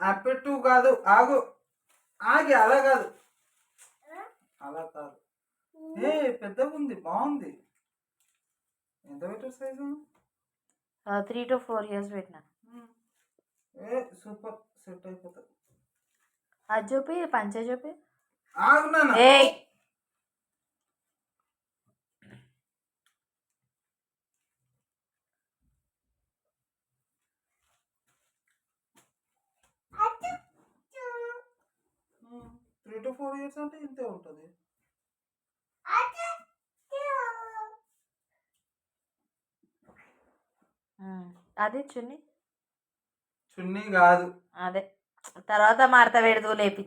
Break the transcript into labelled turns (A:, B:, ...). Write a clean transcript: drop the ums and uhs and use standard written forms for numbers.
A: అప్పెట్టు కాదు, ఆగు, ఆగి, అలా కాదు, అలా కాదు. ఏ పెద్దగా ఉంది, బాగుంది. ఎంత పెట్టారు సైజు?
B: 3 to 4 years పెట్టినా.
A: ఏ సూపర్, సెట్ అయిపోతుంది.
B: అది చూపి, పంచ చూపి.
A: ఆగునా
B: ఏయ్,
A: త్రీ టు 4 years అంటే ఇంతే ఉంటుంది.
B: అది చున్నీ
A: చున్నీ కాదు.
B: అదే తర్వాత మాడతా పెడదు లేపి.